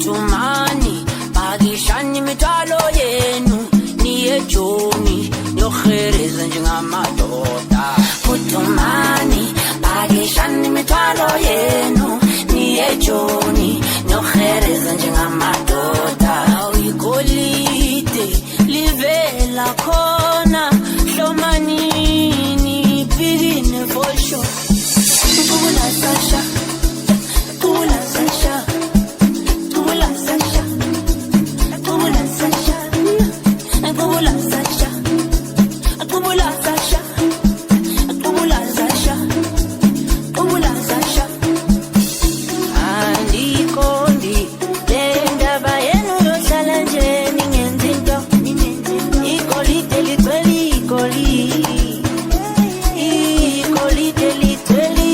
Phuthumani pakishani imithwalo yenu niye Joni niyohereza njengamadoda. Phuthumani pakishani imithwalo yenu niye Joni niyohereza njengamadoda. Igolide livela khona hlomanini phikine for sure. Kubula Sasha, Kubula Sasha, Kubula Sasha, Kubula Sasha, Kubula Sasha, Kubula Sasha, Kubula Sasha, Kubula Sasha. Andikondi lendaba yenu yohlala nje ningenzinto. Igolide ligcwele igolide. Igolide ligcwele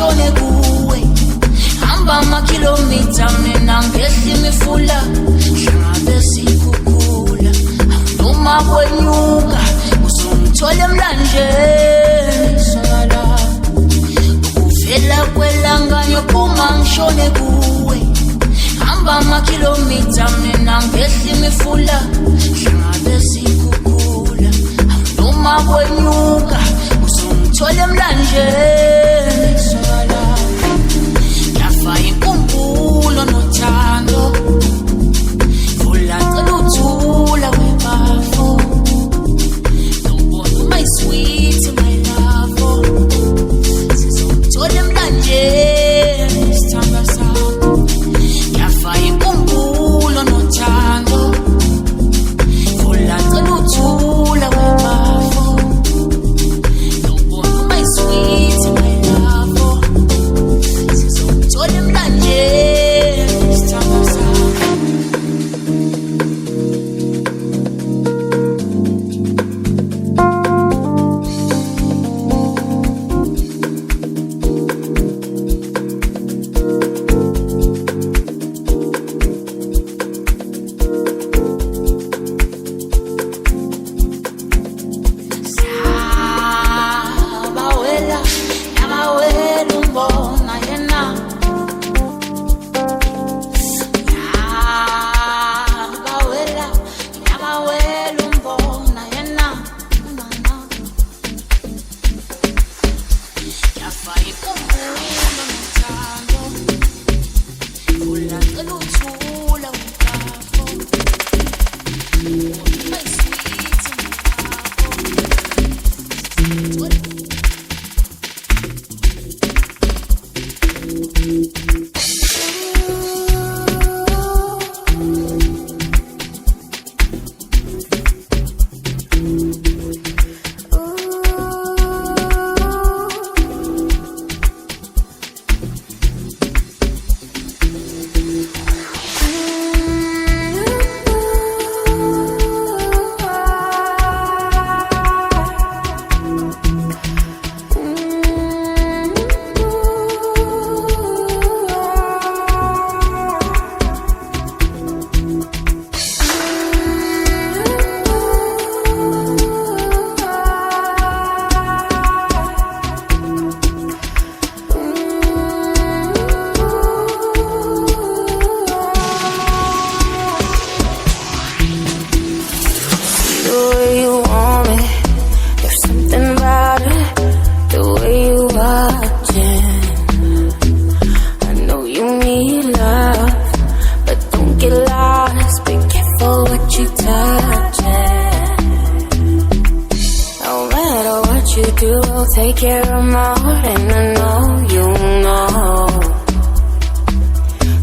ngishone kuwe hamba amakilomita mina ngehli mifula hlabe sikukula noma kwenyuka uzongithola emlanjeni sala uvela kwelanga nyophuma ngishone kuwe hamba amakilomita mina ngehli mifula hlabe sikukula noma kwenyuka uzongithola emlanjeni sala yafa inkumbulo nothando ulacela uthula webafo ubona my sweet my love sizongithola emlanjeni sithanda sakho yafa inkumbulo Take care of my heart and I know you know.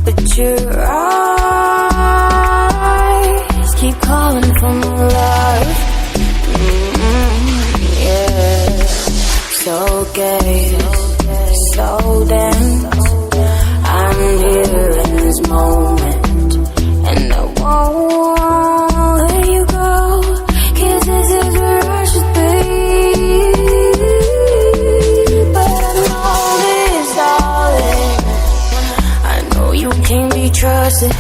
But your eyes keep calling for my life. Yeah. So gay, so dense. I'm here in this moment and I won't let you go, 'cause this is where I should be. Can't be trusted,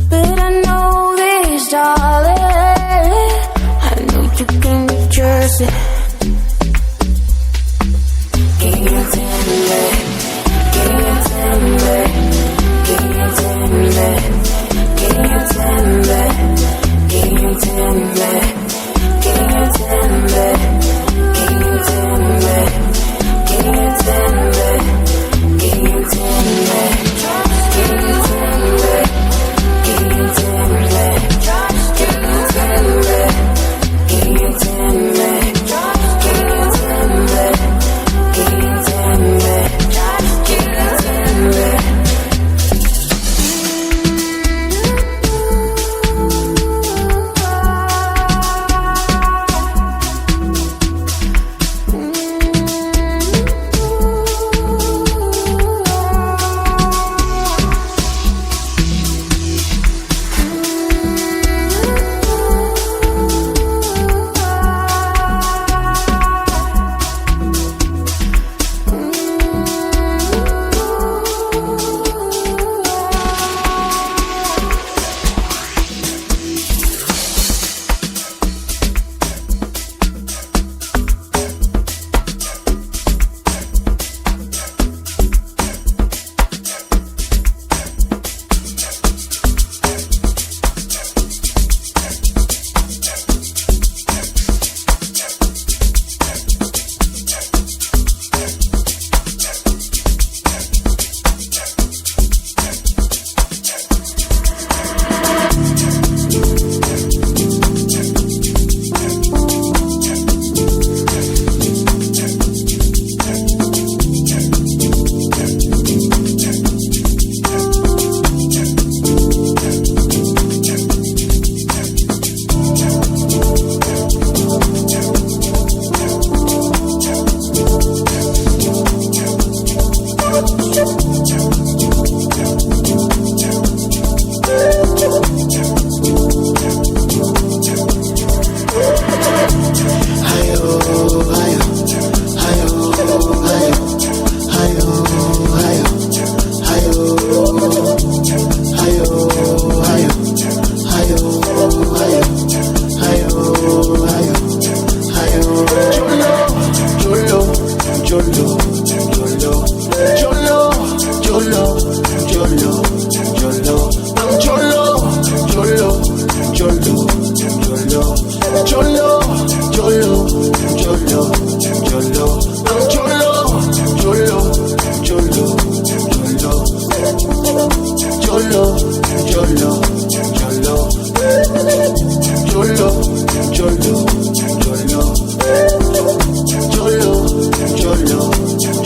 but I know this, darling. I know you can be trusted. Can you tell me? Can you tell me? Can you tell me? Can you tell me? Can you tell me? Can you tell me? Can you tell me? Can you tell me? Can you tell me? Can you tell me? Can you tell me? Can you tell me? Can you tell me? Can you tell me? Can you tell me? Can you tell me?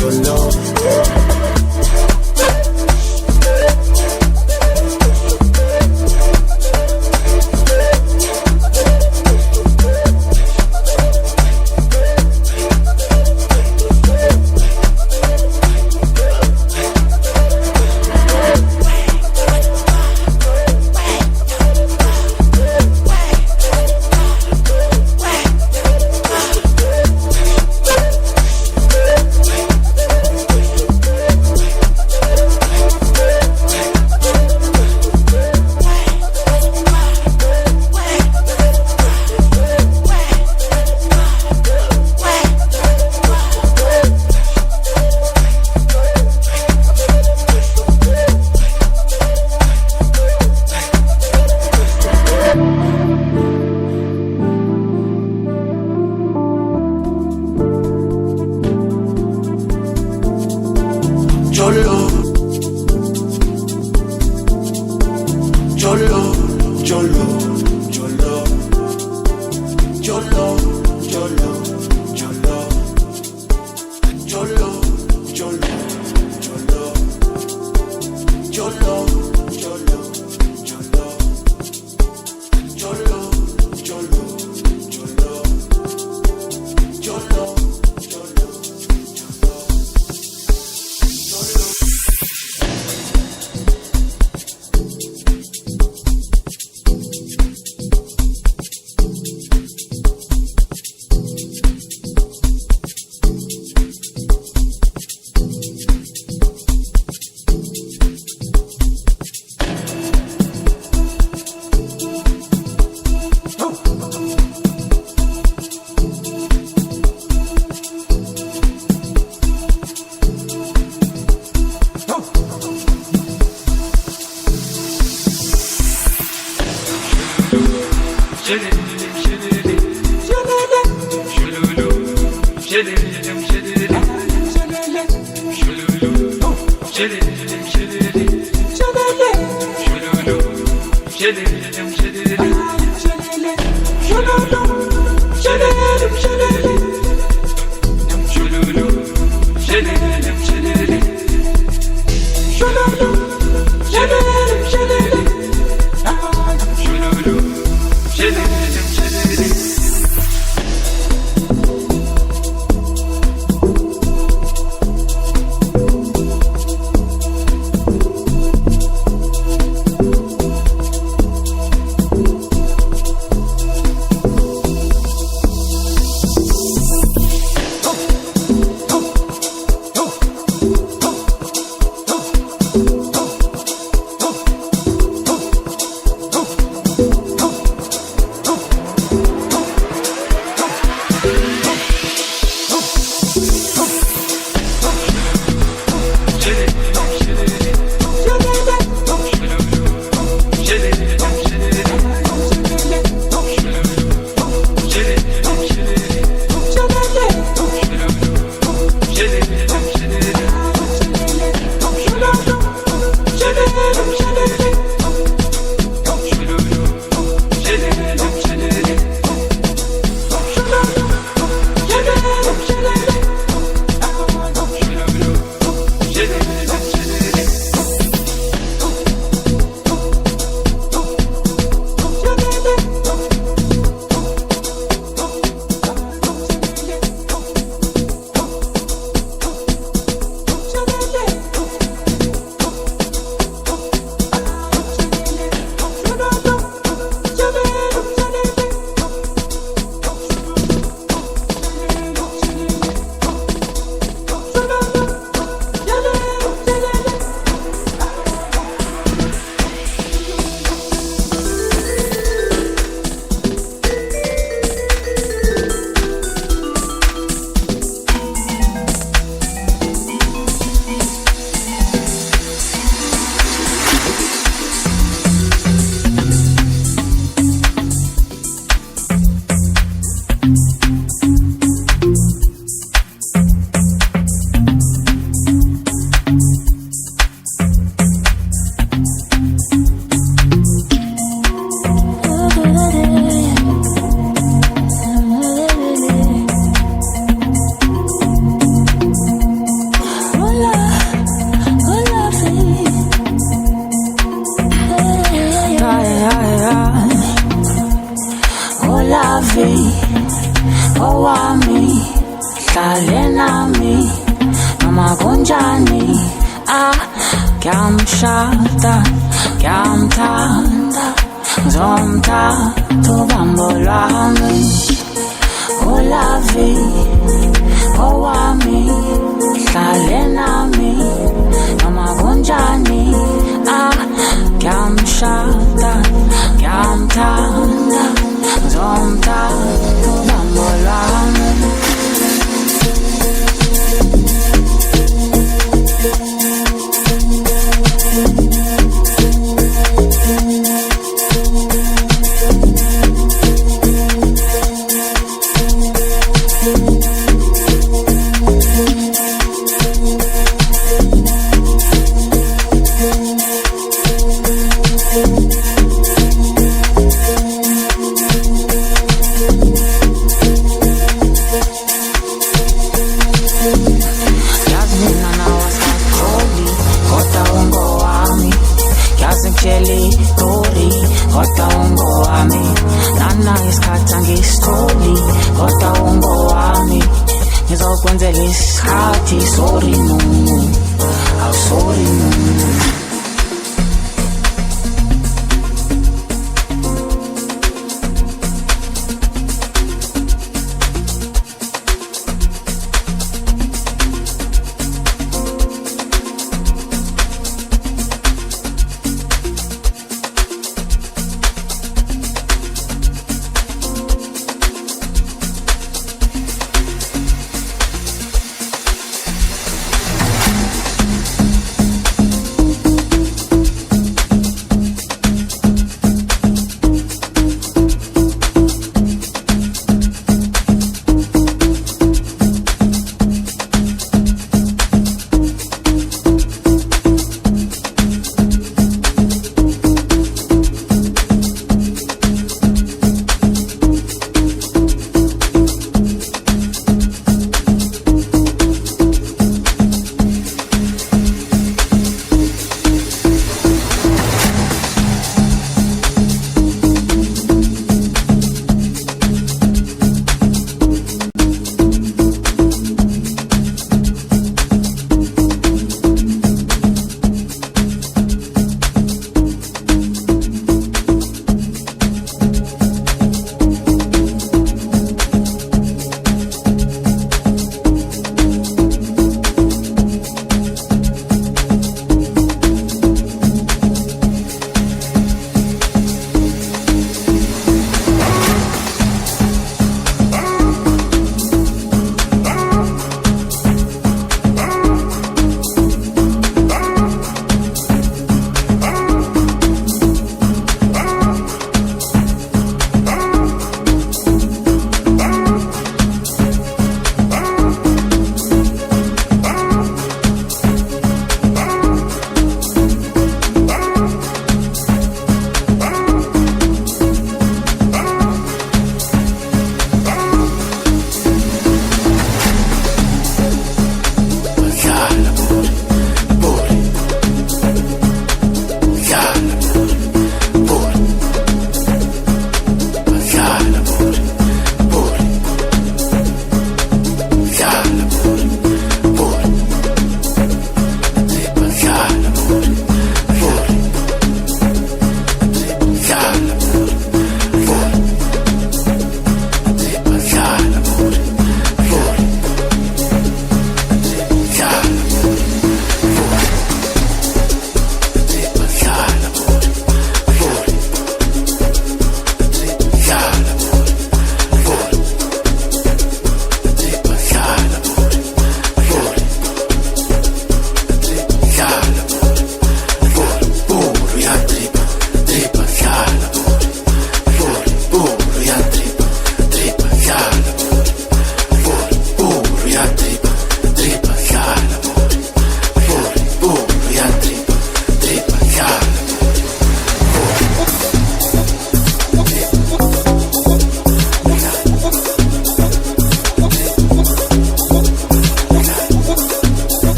Jolo,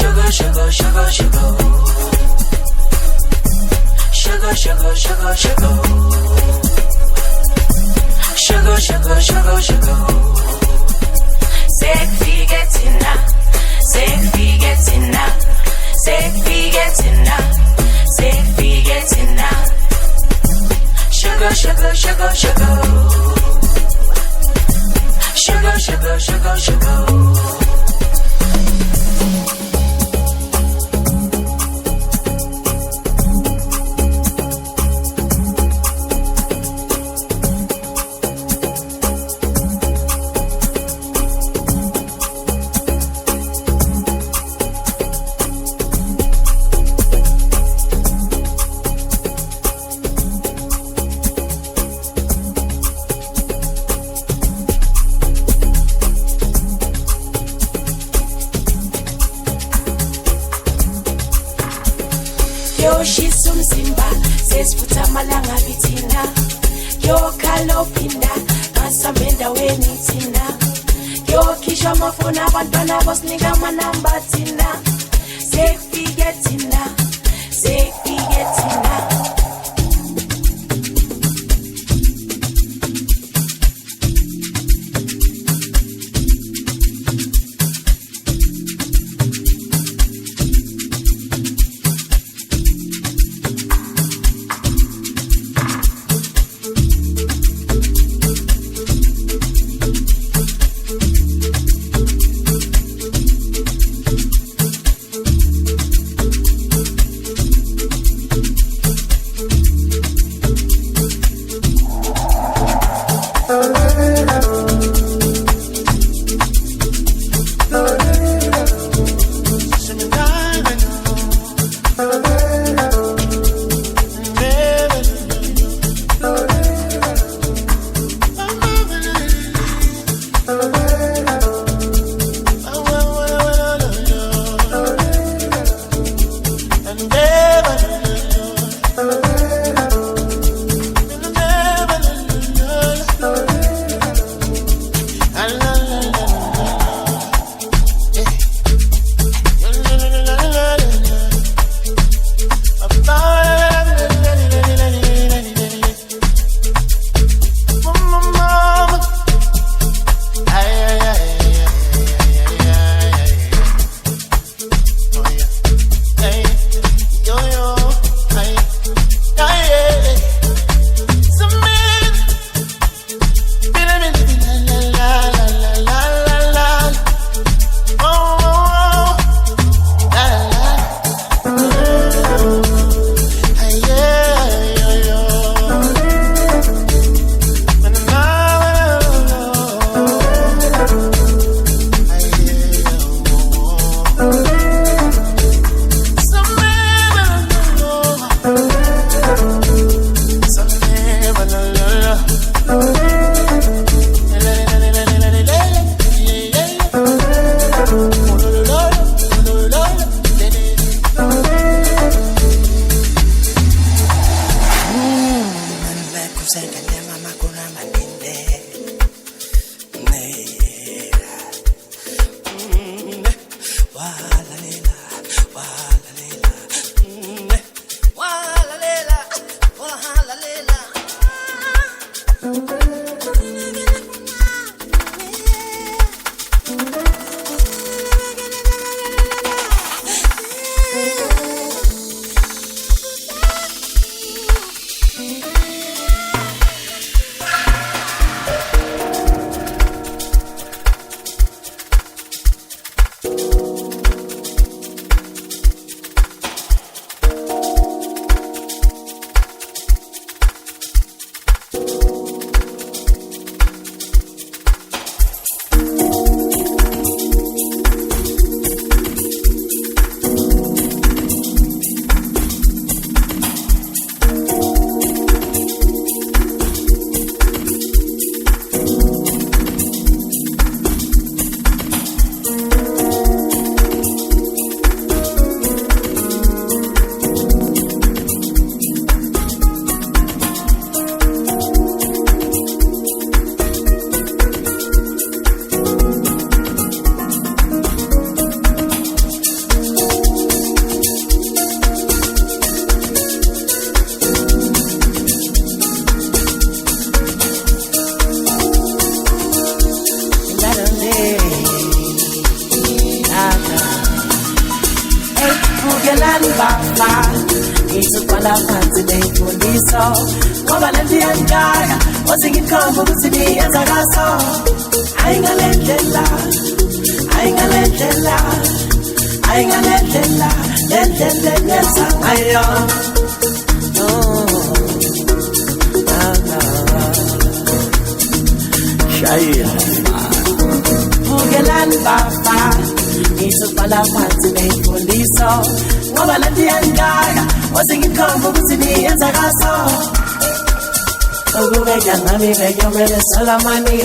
Sugar, sugar, sugar, sugar. Sugar, sugar, sugar, sugar. Sugar, sugar, sugar, sugar. Sexy getting up, sexy getting up, sexy getting up, sexy getting up. Sugar, sugar, sugar, sugar. Sugar, sugar, sugar, sugar. Simba sesifutha amalanga bithina yokhala ophinda ngasamenda weni thina yokhishwa amafoni abantwana bosinika amanamba thina sekufike thina sekufike thina. Ngelani baba ngizobhala phansi ney'mfundiso ngoba lento iyangikaya wathi ngikhomba ukuthi niyenza kaso ayingalendlela lendlela ngenza ngayo Ngelani baba ngizobhala phansi ney'mfundiso ngoba lento iyangikaya wathi ngikhomba ukuthi niyenza kaso ukubeka ngami bekuyomele Solomoni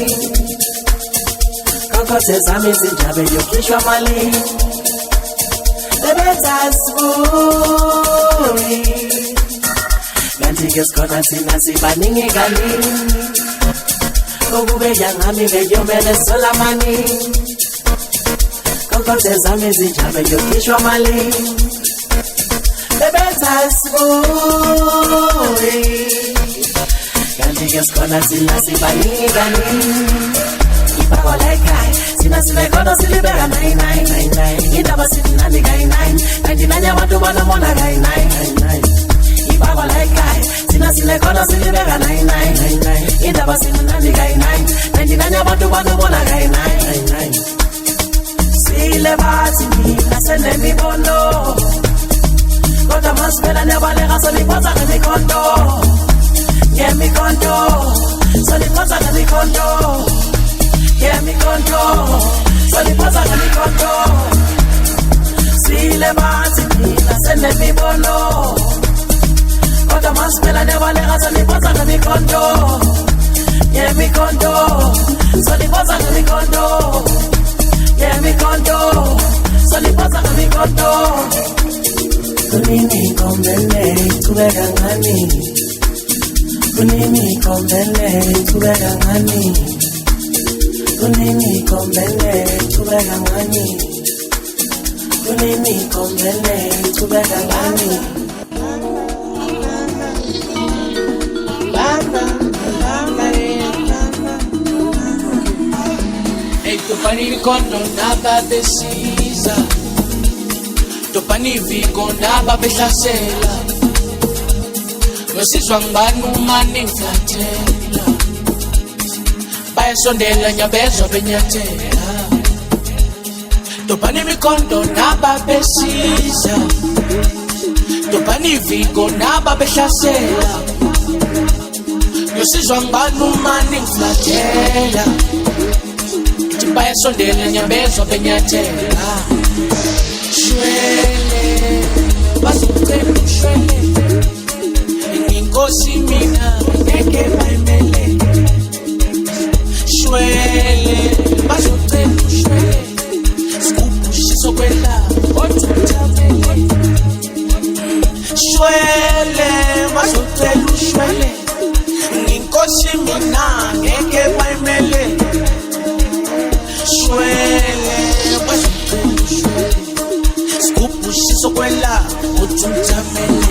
konkothe zami zinjabe yokhishwa mali bebenza sibuli kanti-ke sikhona thina sibaningi kaningi ukubeka ngami bekuyomele Solomoni konkothe zami zinjabe yokhishwa mali bebenza sibuli kanti-ke sikhona thina sibaningi kaningi ibako lekhaya thina silekhona silibeka 99 indaba simnandi kayi-9 kanti nanye abantu banamona kayi-9 ibako lekhaya thina silekhona silibeka 99 indaba simnandi kayi-9 kanti nanye abantu banamona kayi-9 sile bathi mina senemibono kodwa masivela nebaleka soliposa ngemikondo soliposa ngemikondo soliposa ngemikondo sile bathi mina senemibono kodwa masivela nebaleka soliposa ngemikondo soliposa ngemikondo soliposa ngemikondo kunini kombele kubeka ngani kunini kombele kubeka ngani kunini kombele kubeka ngani kunini kombele kubeka ngani Topani kondo naba besiza Topani viko naba behlasela Nosizwa ngibani uma ningiflathela Bayasondela nyabezwa benyathela Topani mikondo naba besiza Topani viko naba behlasela Nosizwa ngibani uma ningiflathela Bayasondela nyabezwa benyathela Shwele basucela ushwele Inkosi mina ngeke bayimele Shwele basucela ushwele Sikupushiso kwela othuthamele Shwele basucela ushwele Inkosi mina ngeke bayimele Shwele Skupushiso kwela uthuthamele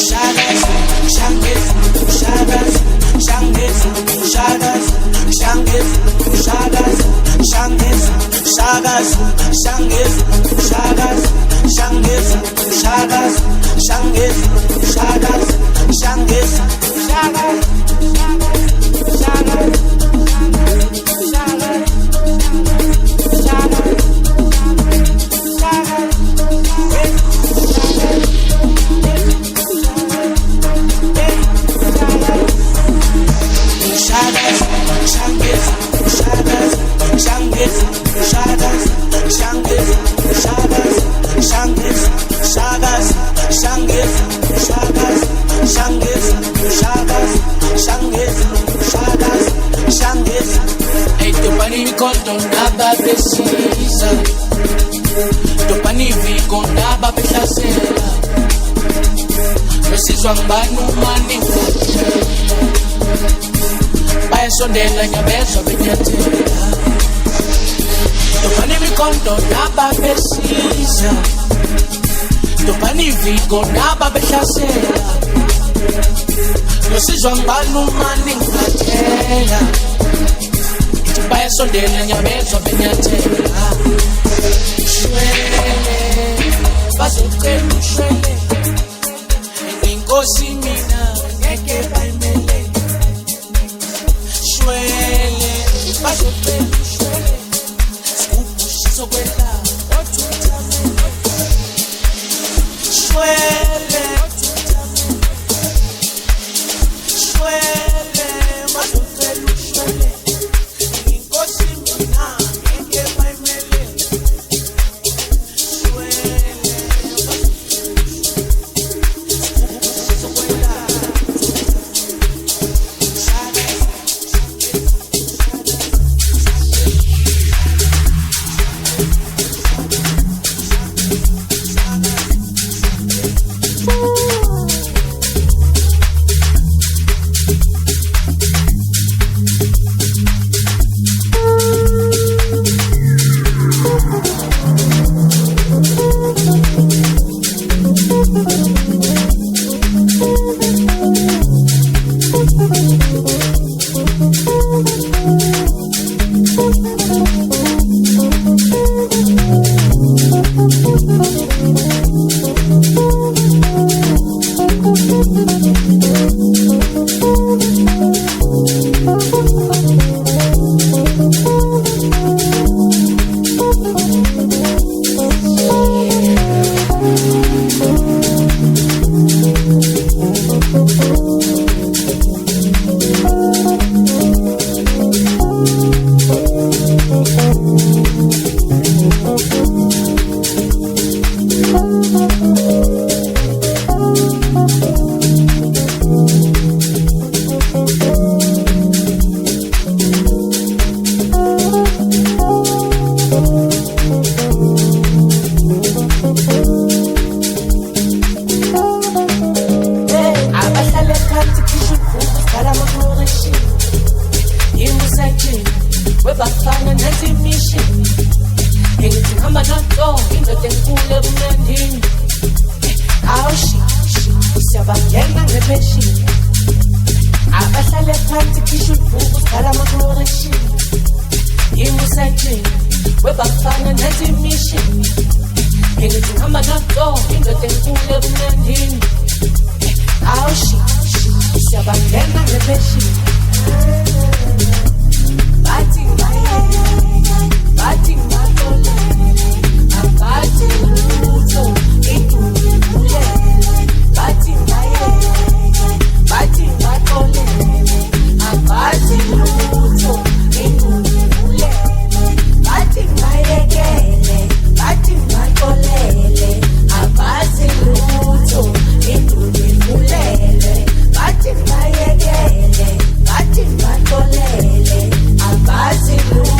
Shagazu, shangezu, shagazu, shangezu, shagazu, shangezu, shagazu, shangezu, shagazu, shangezu, shagazu, shangezu, shagazu, shangezu, shagazu, shangezu, shagazu, shagazu. Kondo naba besiza Topani viko naba behlasela Nosizwa ngibani uma ningiflathela Bayasondela nyabezwa benyathela Topani mikondo naba besiza Topani viko naba behlasela Nosizwa ngibani uma ningiflathela Bayasondela nyabezwa benyathela Shwele bazocela ushwele inkosi mina ngeke bayimele shwele bazocela ushwele sikubushiso kwela shwele shwele bazocela ushwele inkosi mina ngeke bayimele Webafana nathi mission engithi ngihamba noto indoda enkulu ebumnandini awushi siyabangena ngepheshini abahlale phansi khisha ubhuku sikhala ama-correction imusajini webafana nathi mission engithi ngihamba noto indoda enkulu ebumnandini awushi siyabangena ngepheshini Bati matole, abati luto, itule. Bati matole, abati luto, itule. Bati mayekele, bati matole, abati luto, itule. Bati mayekele, bati matole, abati luto.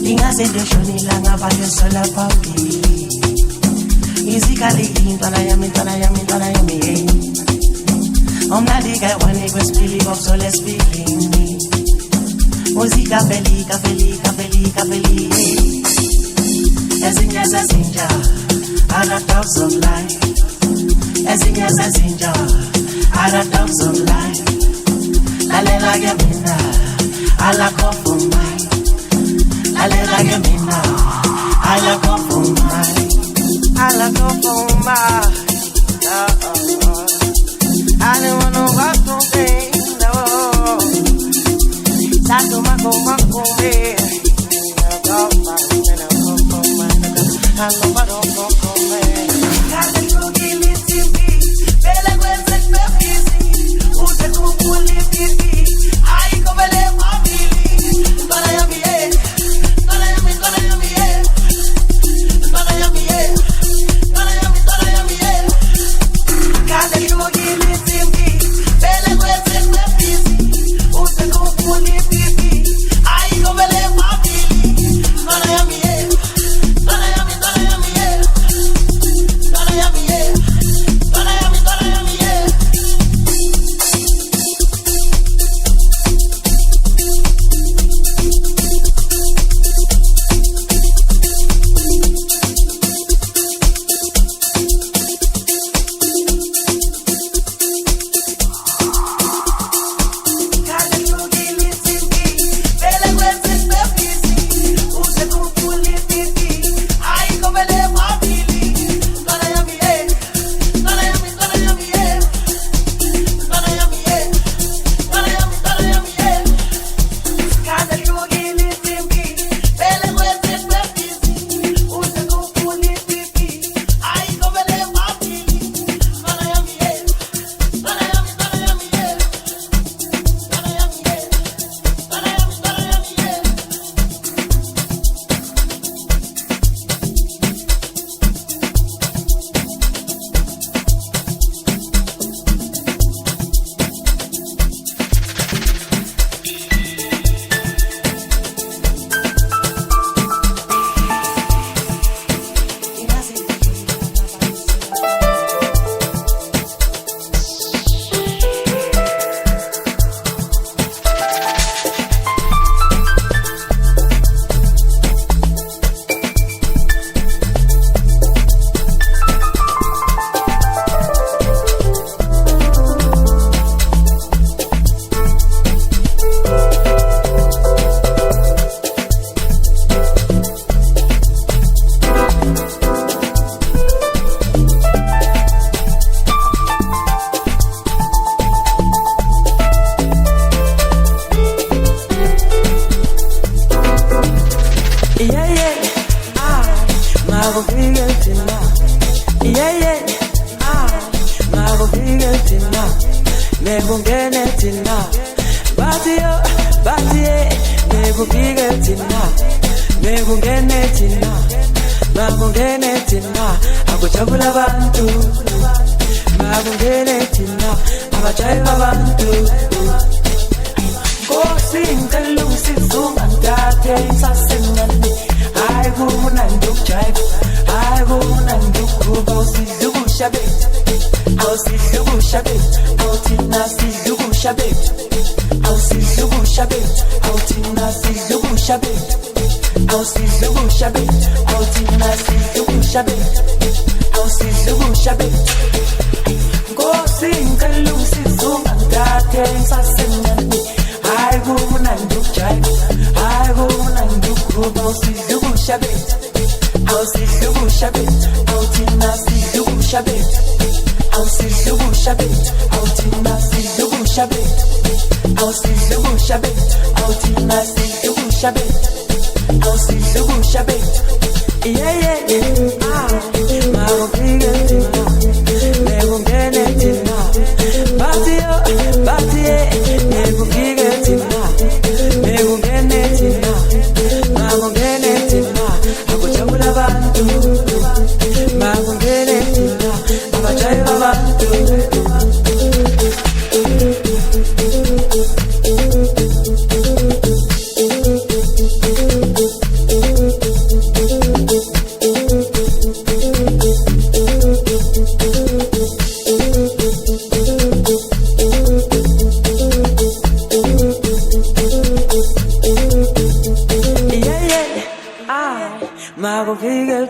Ingase ndoshonila ngabantu sola phambili Izikali intwana yami Omnandi kaywane kwesipili kokusole sipilini Muzika feli Ezinye zezinja Other dogs of life Ezinye zezinja Other dogs of life Lalela ke mina Alakho for mine Lalela ke mina Alakho for mine Alakho for mine I don't want no rock no pain, no. That's what my go, man.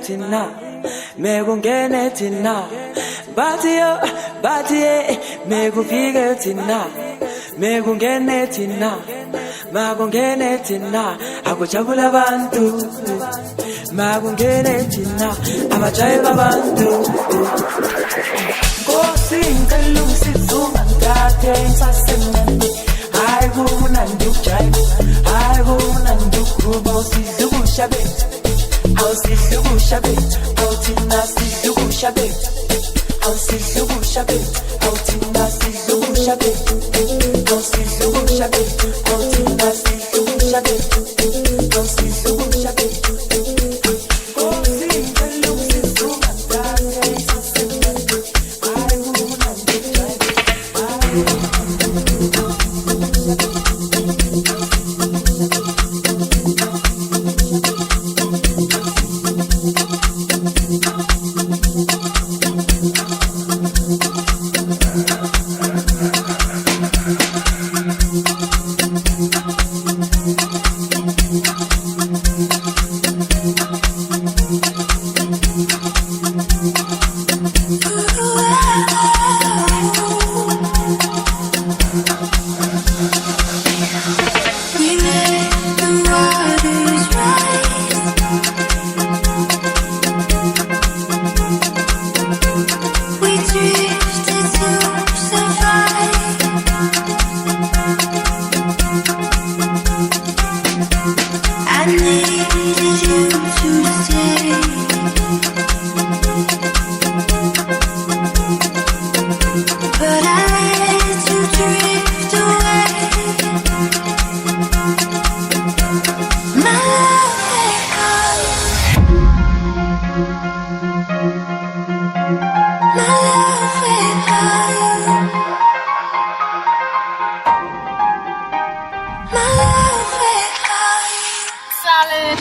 thina mekungene thina bathi mekufike thina mekungene thina makungene thina akujabula abantu makungene thina abajayiva abantu Nkosi ngicela ungisize ungangathe ngisasemnandi hayi kumnandi ukujayiva hayi kumnandi ukukhuluma usize ukushabe awusize ukushabe awuthina size ukushabe awusize ukushabe awuthina size ukushabe awusize ukushabe awuthina size ukushabe awusize ukushabe Solid.